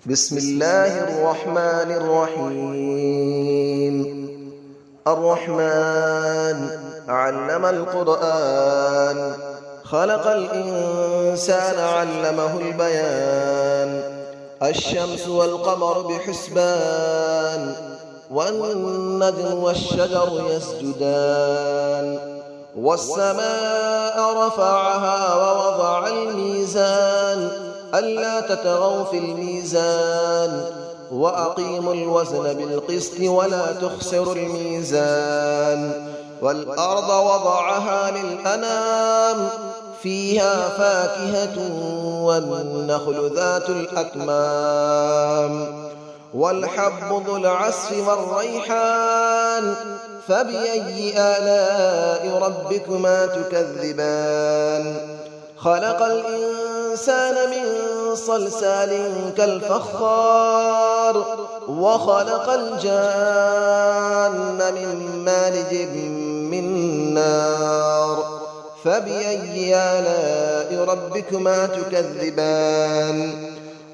بسم الله الرحمن الرحيم. الرحمن علم القرآن، خلق الإنسان علمه البيان. الشمس والقمر بحسبان، والنجم والشجر يسجدان. والسماء رفعها ووضع الميزان، ألا تطغوا في الميزان، وأقيموا الوزن بالقسط ولا تخسروا الميزان. والأرض وضعها للأنام، فيها فاكهة والنخل ذات الأكمام. والحب ذو العصف والريحان، فبأي آلاء ربكما تكذبان. خلق الإنسان من صلصال كالفخار، وخلق الجان من مارج من نار. فبأي آلاء ربكما تكذبان.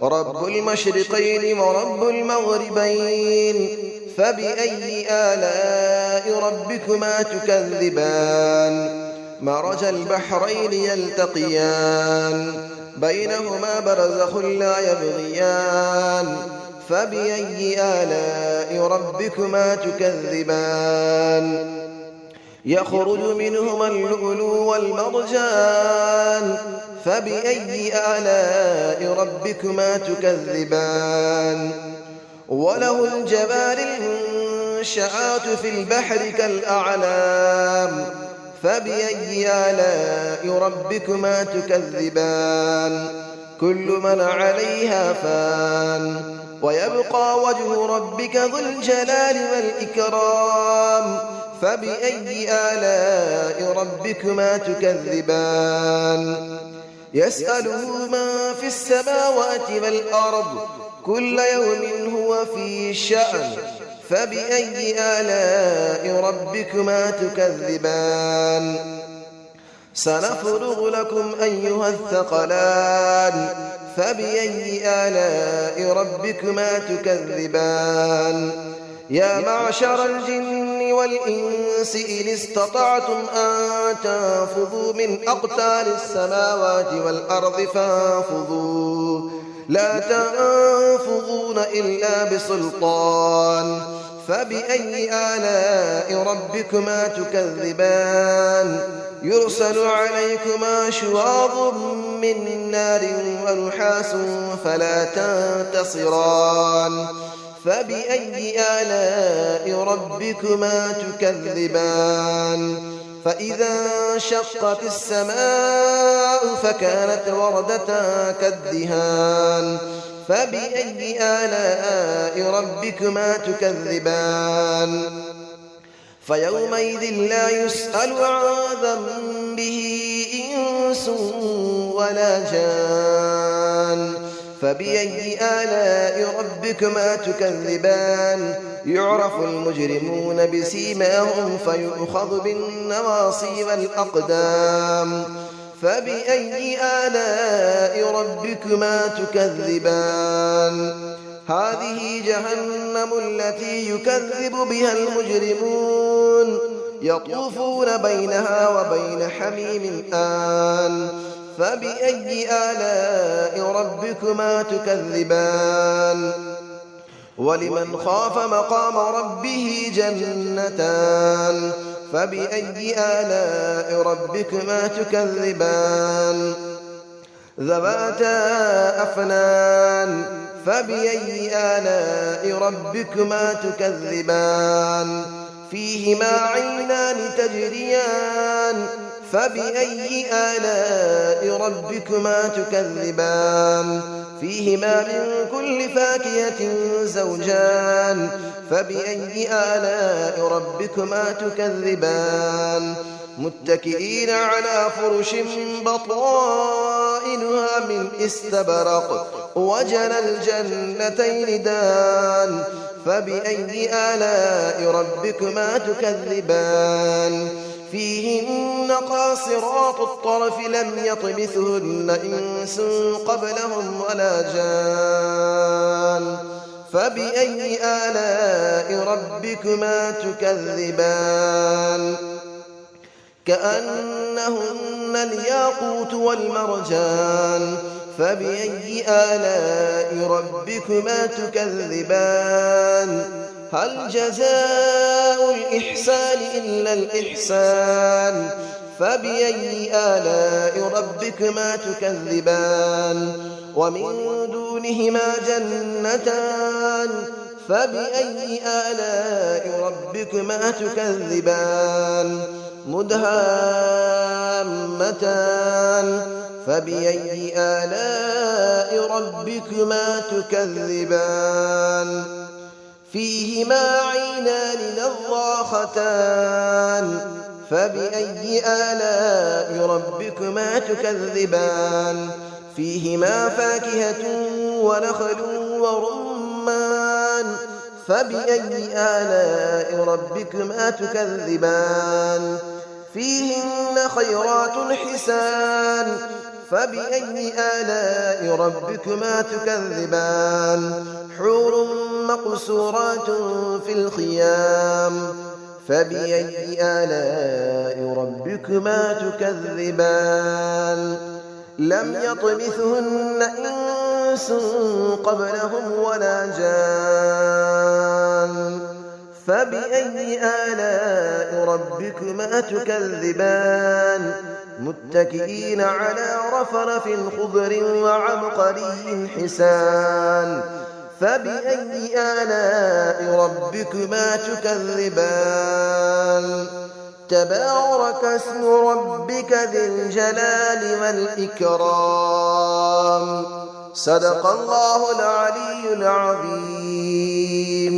رب المشرقين ورب المغربين، فبأي آلاء ربكما تكذبان. مرج البحرين يلتقيان، بينهما برزخ لا يبغيان. فبأي آلاء ربكما تكذبان. يخرج منهما اللؤلؤ والمرجان، فبأي آلاء ربكما تكذبان. وله الجوار المنشآت في البحر كالأعلام، فبأي آلاء ربكما تكذبان. كل من عليها فان، ويبقى وجه ربك ذو الجلال والإكرام. فبأي آلاء ربكما تكذبان. يسأله من في السماوات والأرض، كل يوم هو في شأن. فبأي آلاء ربكما تكذبان. سنفرغ لكم أيها الثقلان، فبأي آلاء ربكما تكذبان. يا معشر الجن والإنس إن استطعتم أن تنفذوا من أقطار السماوات والأرض فانفذوا، لا تنفذون إلا بسلطان. فبأي آلاء ربكما تكذبان. يرسل عليكما شواظ من نار ونحاس فلا تنتصران. فبأي آلاء ربكما تكذبان. فإذا انشقت السماء فكانت وردة كالدهان. فبأي آلاء ربكما تكذبان. فيومئذ لا يسأل عن ذنبه إنس ولا جان. فبأي آلاء ربكما تكذبان. يعرف المجرمون بسيماهم فيؤخذ بالنواصي والأقدام. فبأي آلاء ربكما تكذبان. هذه جهنم التي يكذب بها المجرمون، يطوفون بينها وبين حميم آن. فبأي آلاء ربكما تكذبان. ولمن خاف مقام ربه جنتان. فبأي آلاء ربكما تكذبان. ذواتا أفنان. فبأي آلاء ربكما تكذبان. فيهما عينان تجريان. فبأي آلاء ربكما تكذبان. فيهما من كل فاكهة زوجان. فبأي آلاء ربكما تكذبان. متكئين على فرش بطائنها من استبرق، وجنى الجنتين دان. فبأي آلاء ربكما تكذبان. فيهن قاصرات الطرف لم يطمثهن إنس قبلهم ولا جان. فبأي آلاء ربكما تكذبان كأنهن الياقوت والمرجان فبأي آلاء ربكما تكذبان هل جزاء الإحسان إلا الإحسان فبأي آلاء ربكما تكذبان ومن دونهما جنتان فبأي آلاء ربكما تكذبان مدهامتان فبأي آلاء ربكما تكذبان فيهما عينان نضاختان فبأي آلاء ربكما تكذبان فيهما فاكهة ونخل ورمان فبأي آلاء ربكما تكذبان فيهن خيرات حسان فبأي آلاء ربكما تكذبان حور مقصورات في الخيام فبأي آلاء ربكما تكذبان لم يطمثهن إنس قبلهم ولا جان فبأي آلاء ربكما تكذبان متكئين على رفرف خضر وعبقري حسان فبأي آلاء ربكما تكذبان تبارك اسم ربك ذي الجلال والإكرام صدق الله العلي العظيم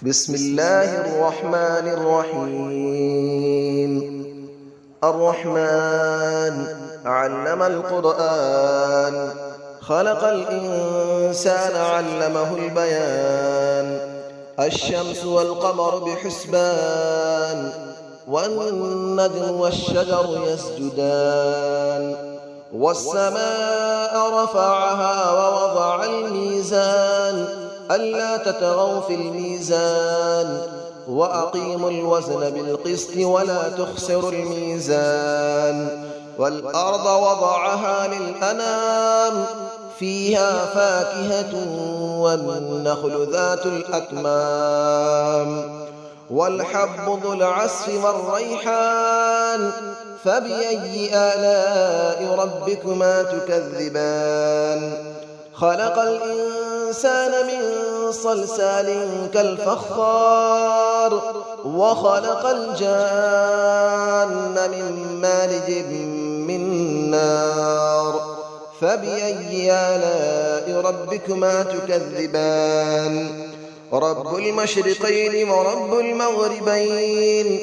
بسم الله الرحمن الرحيم الرحمن علم القرآن خلق الإنسان علمه البيان الشمس والقمر بحسبان والنجم والشجر يسجدان والسماء رفعها ووضع الميزان ألا تطغوا في الميزان وأقيموا الوزن بالقسط ولا تخسروا الميزان والأرض وضعها للأنام فيها فاكهة والنخل ذات الأكمام والحب ذو العصف والريحان فبأي آلاء ربكما تكذبان خلق الإنسان من صلصال كالفخار وخلق الجان من مارج من نار فبأي آلاء ربكما تكذبان رب المشرقين ورب المغربين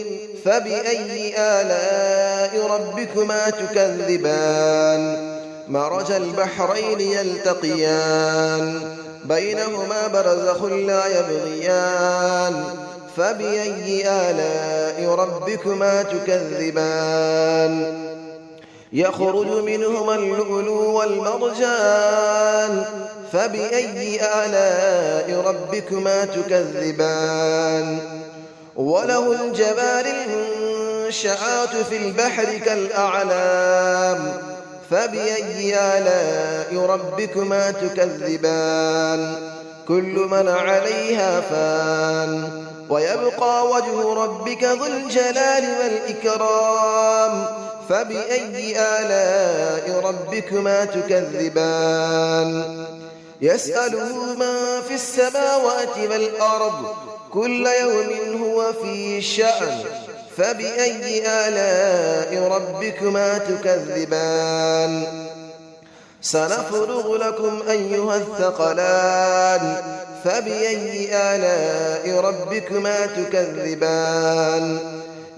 فبأي آلاء ربكما تكذبان مرج البحرين يلتقيان بينهما برزخ لا يبغيان فبأي آلاء ربكما تكذبان يخرج منهما اللؤلؤ والمرجان فبأي آلاء ربكما تكذبان وله الجبال المنشآت في البحر كالأعلام فبأي آلاء ربكما تكذبان كل من عليها فان ويبقى وجه ربك ذو الجلال والإكرام فبأي آلاء ربكما تكذبان يسأله من في السماوات والأرض كل يوم هو في شأن فبأي آلاء ربكما تكذبان سنفرغ لكم أيها الثقلان فبأي آلاء ربكما تكذبان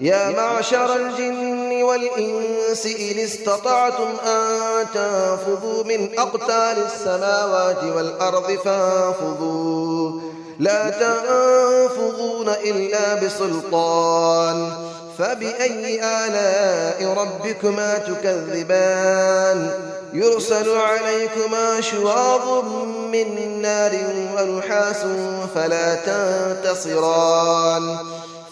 يا معشر الجن والإنس إن استطعتم أن تنفذوا من أقطار السماوات والأرض فانفذوا لا تنفذون إلا بسلطان فبأي آلاء ربكما تكذبان يرسل عليكما شواظ من نار ونحاس فلا تنتصران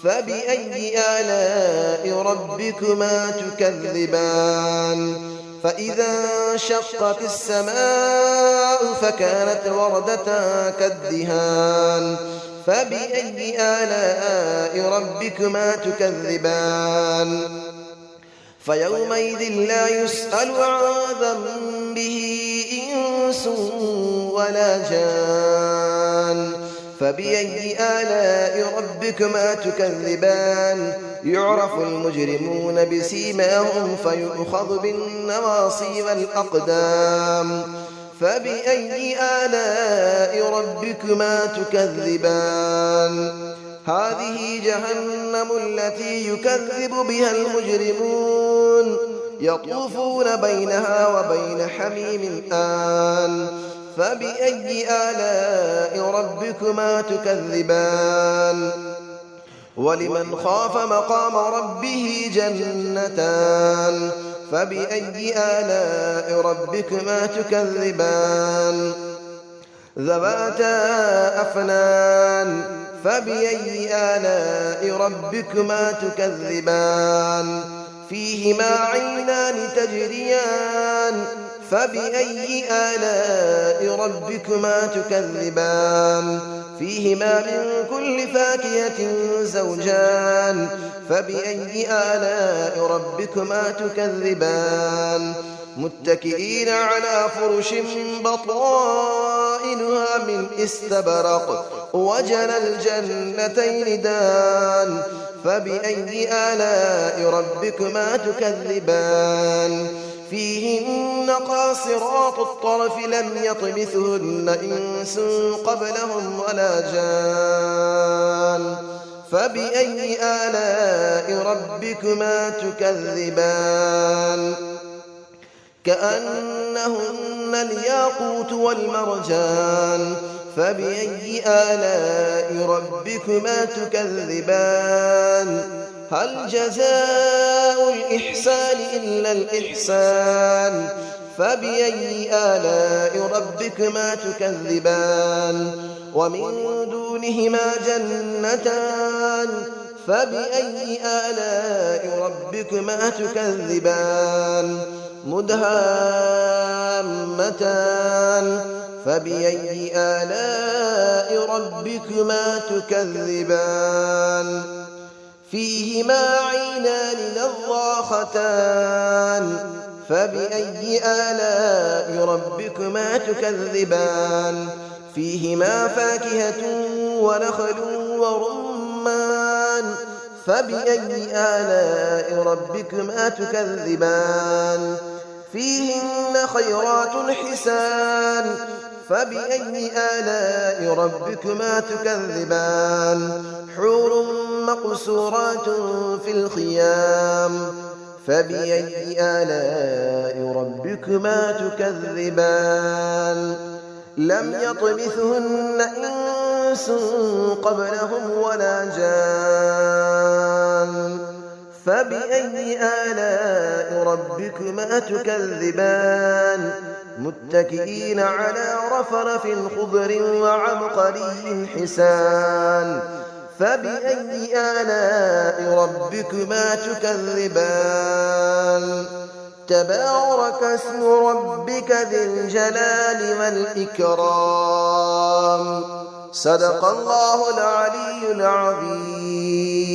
فبأي آلاء ربكما تكذبان فإذا انشقت السماء فكانت وردة كالدهان فبأي آلاء ربكما تكذبان فيومئذ لا يسأل عن ذنبه إنس ولا جان فبأي آلاء ربكما تكذبان يعرف المجرمون بسيماهم فيؤخذ بالنواصي والأقدام فبأي آلاء ربكما تكذبان هذه جهنم التي يكذب بها المجرمون يطوفون بينها وبين حميم آن فبأي آلاء ربكما تكذبان ولمن خاف مقام ربه جنتان فبأي آلاء ربكما تكذبان ذواتا أفنان فبأي آلاء ربكما تكذبان فيهما عينان تجريان فبأي آلاء ربكما تكذبان فيهما من كل فاكهة زوجان فبأي آلاء ربكما تكذبان متكئين على فرش بطائنها من استبرق وجنى الجنتين دان فبأي آلاء ربكما تكذبان فيهن قاصرات الطرف لم يطمثهن إنس قبلهم ولا جان فبأي آلاء ربكما تكذبان كأنهن الياقوت والمرجان فبأي آلاء ربكما تكذبان هل جزاء الإحسان إلا الإحسان فبأي آلاء ربكما تكذبان ومن دونهما جنتان فبأي آلاء ربكما تكذبان مدهامتان فبأي آلاء ربكما تكذبان فيهما عينان نضاختان فبأي آلاء ربكما تكذبان فيهما فاكهة ونخل ورمان فبأي آلاء ربكما تكذبان فيهن خيرات حسان فبأي آلاء ربكما تكذبان حور مقصورات في الخيام فبأي آلاء ربكما تكذبان لم يطمثهن إنس قبلهم ولا جان فبأي آلاء ربكما تكذبان متكئين على رفرف خضر وعبقري حسان فبأي آلاء ربكما تكذبان تبارك اسم ربك ذي الجلال والإكرام صدق الله العلي العظيم.